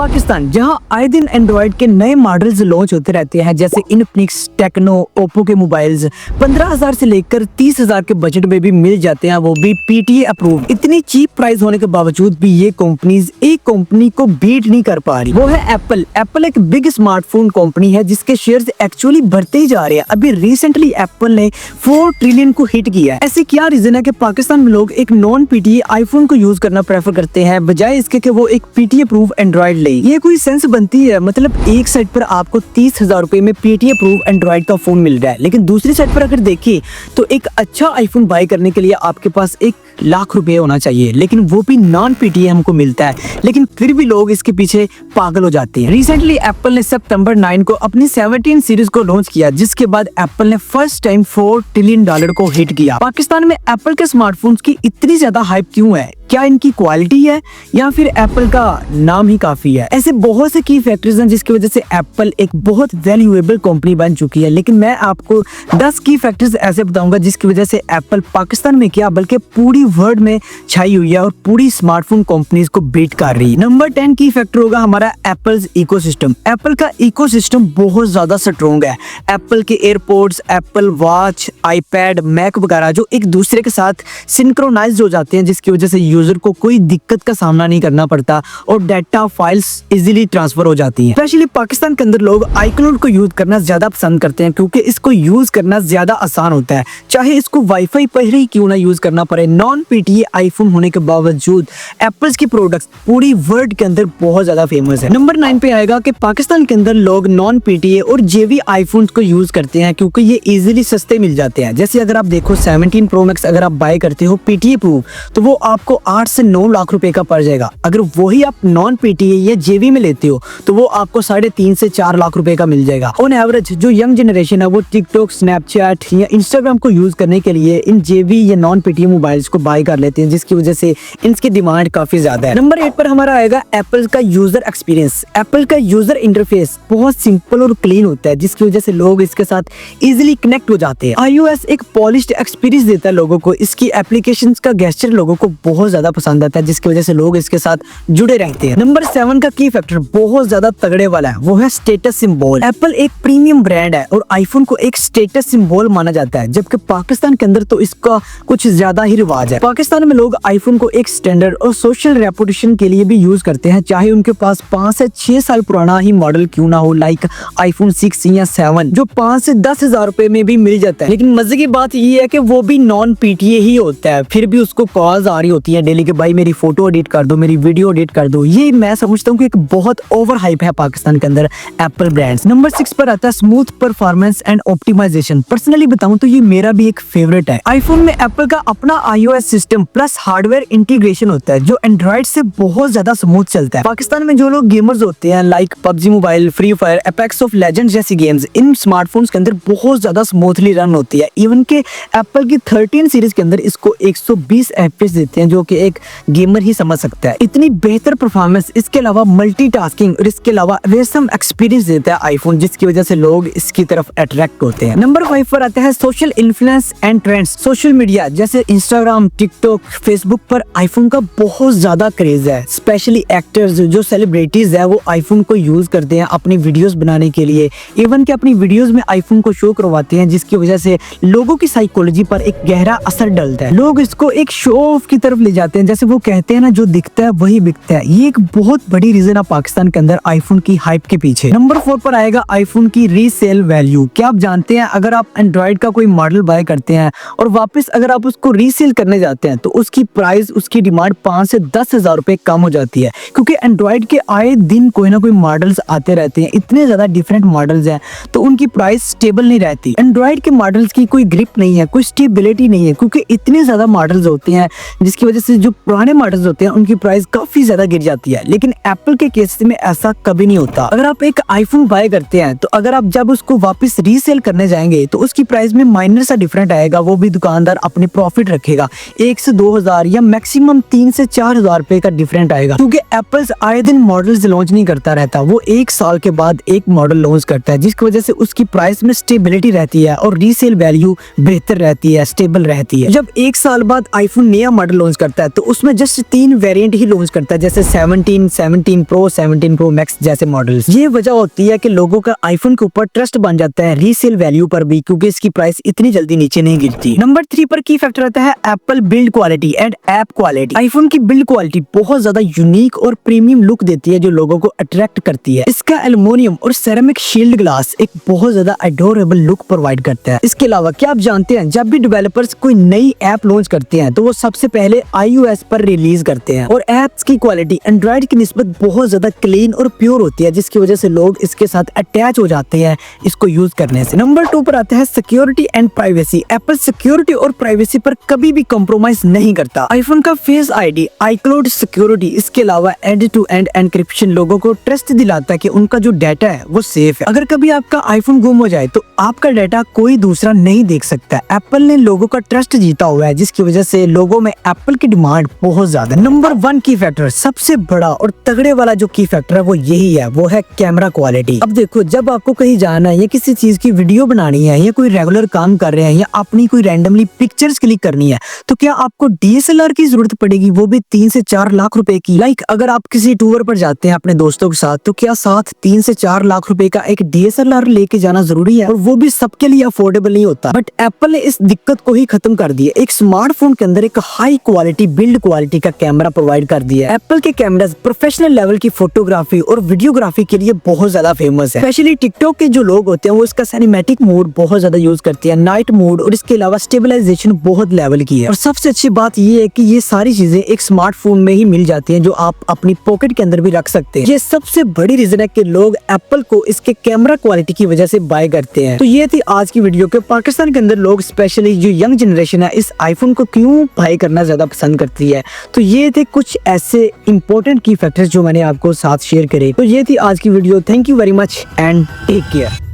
पाकिस्तान, जहां आए दिन एंड्रॉइड के नए मॉडल्स लॉन्च होते रहते हैं, जैसे इनफिनिक्स, टेक्नो, ओप्पो के मोबाइल्स 15,000 से लेकर 30,000 के बजट में भी मिल जाते हैं, वो भी पीटीए अप्रूव। इतनी चीप प्राइस होने के बावजूद भी ये कंपनीज एक कंपनी को बीट नहीं कर पा रही, वो है एप्पल। एप्पल एक बिग स्मार्टफोन कंपनी है जिसके शेयर्स एक्चुअली बढ़ते ही जा रहे हैं। अभी रिसेंटली एप्पल ने 4 ट्रिलियन को हिट किया है। ऐसे क्या रीजन है कि पाकिस्तान में लोग एक नॉन पीटीए आईफोन को यूज करना प्रेफर करते हैं बजाय इसके कि वो एक पीटीए प्रूफ एंड्रॉइड ले? ये कोई सेंस बनती है? मतलब एक साइड पर आपको 30,000 रुपए में पीटीए प्रूफ एंड्रॉइड का फोन मिल रहा है, लेकिन दूसरी साइड पर अगर देखिए तो एक अच्छा आईफोन बाय करने के लिए आपके पास 1,00,000 रुपए होना चाहिए, लेकिन वो भी नॉन पीटीए हमको मिलता है, लेकिन फिर भी लोग इसके पीछे पागल हो जाते हैं। रिसेंटली एप्पल ने सितंबर 9 को अपनी 17 सीरीज को लॉन्च किया, जिसके बाद एप्पल ने फर्स्ट टाइम $4 ट्रिलियन को हिट किया। पाकिस्तान में एप्पल के स्मार्टफोन्स की इतनी ज्यादा हाइप क्यों है? क्या इनकी क्वालिटी है या फिर एप्पल का नाम ही काफी है? ऐसे बहुत से की फैक्टर्स हैं जिसकी वजह से एप्पल एक बहुत वैल्यूएबल कंपनी बन चुकी है, लेकिन मैं आपको 10 की फैक्टर्स ऐसे बताऊंगा जिसकी वजह से एप्पल पाकिस्तान में क्या बल्कि पूरी वर्ल्ड में छाई हुई है और पूरी स्मार्टफोन कंपनीज को बीट कर रही है। नंबर 10 की फैक्टर होगा हमारा एप्पल्स इकोसिस्टम। एप्पल का इकोसिस्टम बहुत ज्यादा स्ट्रॉन्ग है। एप्पल के AirPods, Apple Watch, iPad, Mac वगैरह जो एक दूसरे के साथ सिंक्रोनाइज हो जाते हैं, जिसकी वजह से यूजर को कोई दिक्कत का सामना नहीं करना पड़ता और डाटा फाइल्स इजीली ट्रांसफर हो जाती हैं। स्पेशली पाकिस्तान के अंदर लोग आईक्लाउड को यूज करना ज्यादा पसंद करते हैं क्योंकि इसको यूज करना ज्यादा आसान होता है, चाहे इसको वाईफाई पर ही क्यों ना यूज करना पड़े। नॉन पीटीए आईफोन होने के बावजूद एप्पल्स की प्रोडक्ट्स पूरी वर्ल्ड के अंदर बहुत ज्यादा फेमस है। नंबर 9 पे आएगा कि पाकिस्तान के अंदर लोग नॉन पीटीए और जेवी आईफोन्स को यूज करते हैं क्योंकि ये इजीली सस्ते मिल जाते हैं। जैसे अगर आप देखो 17 प्रो मैक्स अगर आप बाय करते हो पीटीए प्रूफ, तो वो आपको 8 से 9 लाख रुपए का पड़ जाएगा। अगर वही आप नॉन पीटीए या जेवी में लेते हो तो वो आपको 3.5 से 4 लाख रुपए का मिल जाएगा। ऑन एवरेज जो यंग जनरेशन है वो टिकटॉक, स्नैपचैट या इंस्टाग्राम को यूज करने के लिए इन जेवी या नॉन पीटीए मोबाइल्स को बाय कर लेते हैं, जिसकी वजह से इनकी डिमांड काफी ज्यादा है। नंबर 8 पर हमारा आएगा एप्पल का यूजर एक्सपीरियंस। एप्पल का यूजर इंटरफेस बहुत सिंपल और क्लीन होता है, जिसकी वजह से लोग इसके साथ इजीली कनेक्ट हो जाते हैं। iOS एक पॉलिश्ड एक्सपीरियंस देता है लोगों को। इसकी एप्लीकेशंस का गेस्चर लोगों को बहुत ज्यादा पसंद आता है, जिसकी वजह से लोग इसके साथ जुड़े रहते हैं। नंबर 7 का की फैक्टर बहुत ज्यादा तगड़े वाला है, वो है स्टेटस सिंबल। एप्पल एक प्रीमियम ब्रांड है और आईफोन को एक स्टेटस सिंबल माना जाता है, जबकि पाकिस्तान के अंदर तो इसका कुछ ज्यादा ही रिवाज है। पाकिस्तान में लोग आईफोन को एक स्टैंडर्ड और सोशल रेपुटेशन के लिए भी यूज करते हैं, चाहे उनके पास 5 से 6 साल पुराना ही मॉडल क्यों ना हो, लाइक आईफोन 6 या 7 जो 5 से 10,000 रुपए में भी मिल जाता है। लेकिन मजे की बात ये है कि वो भी नॉन पीटीए ही होता है, फिर भी उसको कॉल्स आ रही होती है डेली के भाई मेरी फोटो एडिट कर दो, मेरी वीडियो एडिट कर दो। ये मैं समझता हूँ कि एक बहुत ओवर हाइप है पाकिस्तान के अंदर एप्पल ब्रांड्स। नंबर 6 पर आता है smooth performance and optimisation. Personally बताऊं तो ये मेरा भी एक फेवरेट है। आईफोन में एप्पल का अपना iOS system plus hardware integration होता है जो एंड्रॉइड से बहुत ज्यादा स्मूथ चलता है। पाकिस्तान में जो लोग गेमर्स होते हैं like PUBG mobile, free fire, apex of legends जैसी गेम्स इन स्मार्टफोन्स के अंदर बहुत ज्यादा स्मूथली रन होती है। इवन के एप्पल की 13 सीरीज के अंदर इसको 120 FPS देते हैं, जो कि एक गेमर ही समझ सकता है। इतनी बेहतर परफॉर्मेंस, इसके अलावा मल्टीटास्किंग और इसके अलावा रेसम एक्सपीरियंस देता है आईफोन, जिसकी वजह से लोग इसकी तरफ अट्रैक्ट होते हैं। नंबर 5 पर आता है social influence and trends. Social media जैसे इंस्टाग्राम, टिकटॉक, फेसबुक पर आईफोन का बहुत ज्यादा क्रेज है। स्पेशली एक्टर्स जो सेलिब्रिटीज है वो आईफोन को यूज करते हैं अपनी वीडियोस बनाने के लिए। इवन के अपनी वीडियोस में आईफोन को शो करवाते हैं, जिसकी वजह से लोगों की साइकोलॉजी पर एक गहरा असर डलता है। लोग इसको एक शो ऑफ की तरफ ले जाते हैं, जैसे वो कहते हैं ना जो दिखता है वही बिकता है। ये एक बहुत बड़ी रीजन है पाकिस्तान के अंदर आईफोन की हाइप के पीछे। नंबर 4 पर आएगा आईफोन की रीसेल वैल्यू। क्या आप जानते हैं अगर आप एंड्रॉइड का कोई मॉडल बाय करते हैं और वापस अगर आप उसको रीसेल करने जाते हैं तो उसकी प्राइस, उसकी डिमांड 5 से 10,000 रुपए कम हो जाती है, क्योंकि एंड्रॉइड के आए दिन कोई ना कोई मॉडल्स आते रहते हैं। इतने ज्यादा डिफरेंट मॉडल्स हैं तो उनकी प्राइस स्टेबल नहीं रहती। एंड्रॉइड के मॉडल्स की कोई ग्रिप नहीं है, कोई स्टेबिलिटी नहीं है, क्योंकि इतने ज्यादा मॉडल्स होते हैं, जिसकी वजह से जो पुराने मॉडल्स होते हैं उनकी प्राइस काफी ज्यादा गिर जाती है। लेकिन एप्पल के केस में ऐसा कभी नहीं होता। अगर आप एक आईफोन बाय करते हैं तो अगर आप जब उसको वापस रीसेल करने जाएंगे तो उसकी प्राइस में माइनर सा डिफरेंट आएगा, वो भी दुकानदार अपनी प्रॉफिट रखेगा। 1 से 2,000 या मैक्सिमम 3 से 4,000 रुपए का डिफरेंट आएगा, क्योंकि एप्पल्स आए दिन मॉडल्स लॉन्च नहीं करता रहता। वो 1 साल के बाद एक मॉडल लॉन्च करता है, जिसकी वजह से उसकी प्राइस में स्टेबिलिटी रहती है और रीसेल वैल्यू बेहतर रहती है, स्टेबल रहती है। जब 1 साल बाद आईफोन नया मॉडल लॉन्च करता है तो उसमें जस्ट 3 वेरिएंट ही लॉन्च करता है, जैसे 17, 17 प्रो, 17 प्रो मैक्स जैसे मॉडल्स। ये वजह होती है कि लोगों का आईफोन के ऊपर ट्रस्ट बन जाता है रीसेल वैल्यू पर भी, क्योंकि इसकी प्राइस इतनी जल्दी नीचे नहीं गिरती। नंबर 3 पर की फैक्टर आता है Apple build quality and app quality. IPhone की बिल्ड क्वालिटी बहुत ज्यादा यूनिक और प्रीमियम लुक देती है, जो लोगों को अट्रैक्ट करती है। इसका एल्युमिनियम और सेरेमिक शील्ड ग्लास एक बहुत ज्यादा एडोरेबल लुक प्रोवाइड करता है। इसके अलावा क्या आप जानते हैं, जब भी डेवलपर्स कोई नई ऐप लॉन्च करते हैं तो वो सबसे पहले iOS पर रिलीज करते हैं, और ऐप्स की क्वालिटी एंड्रॉइड की निस्बत बहुत ज्यादा क्लीन और प्योर होती है, जिसकी वजह से लोग इसके साथ अटैच हो जाते हैं इसको यूज करने से। नंबर 2 पर आता है security and privacy. Apple security और प्राइवेसी पर कभी भी कॉम्प्रोमाइज नहीं करता। आईफोन का फेस आईडी, iCloud सिक्योरिटी, इसके अलावा एंड टू एंड एनक्रिप्शन लोगों को ट्रस्ट दिलाता है कि उनका जो डाटा है वो सेफ है। अगर कभी आपका आईफोन गुम हो जाए तो आपका डाटा कोई दूसरा नहीं देख सकता। एप्पल ने लोगों का ट्रस्ट जीता हुआ है, जिसकी वजह से लोगों में एप्पल की डिमांड बहुत ज्यादा। नंबर 1 की फैक्टर, सबसे बड़ा और तगड़े वाला जो की फैक्टर है वो यही है, वो है कैमरा क्वालिटी। अब देखो, जब आपको कहीं जाना है या किसी चीज की वीडियो बनानी है या कोई रेगुलर काम कर रहे हैं या अपनी कोई रैंडमली पिक्चर्स क्लिक करनी है, तो क्या आपको DSLR की जरूरत पड़ेगी, वो भी 3 से 4 लाख रुपए की। अगर आप किसी टूर पर जाते हैं अपने दोस्तों के साथ, तो क्या साथ 3 से 4 लाख रुपए का एक DSLR लेके जाना जरूरी है, और वो भी सबके लिए अफोर्डेबल नहीं होता। बट एप्पल ने इस दिक्कत को ही खत्म कर दिया। एक स्मार्टफोन के अंदर एक हाई क्वालिटी बिल्ड क्वालिटी का कैमरा प्रोवाइड कर दिया है। एप्पल के कैमरास प्रोफेशनल लेवल की फोटोग्राफी और वीडियोग्राफी के लिए बहुत ज्यादा फेमस है। स्पेशली टिकटॉक के जो लोग होते हैं वो इसका सिनेमैटिक मोड बहुत ज्यादा यूज करते हैं, नाइट मोड, और इसके अलावा स्टेबलाइजेशन बहुत लेवल की है। और सबसे अच्छी बात ये है कि ये सारी चीजें एक स्मार्टफोन में ही मिल जाती हैं, जो आप अपनी पॉकेट के अंदर भी रख सकते हैं। ये सबसे बड़ी रीजन है कि लोग एप्पल को इसके कैमरा क्वालिटी की वजह से बाय करते हैं। तो ये थी आज की वीडियो के पाकिस्तान के अंदर लोग, स्पेशली जो यंग जनरेशन है, इस आईफोन को क्यों बाय करना ज्यादा पसंद करती है। तो ये थे कुछ ऐसे इंपॉर्टेंट की फैक्टर्स जो मैंने आपको साथ शेयर करे। तो ये थी आज की video. Thank you very much and take care.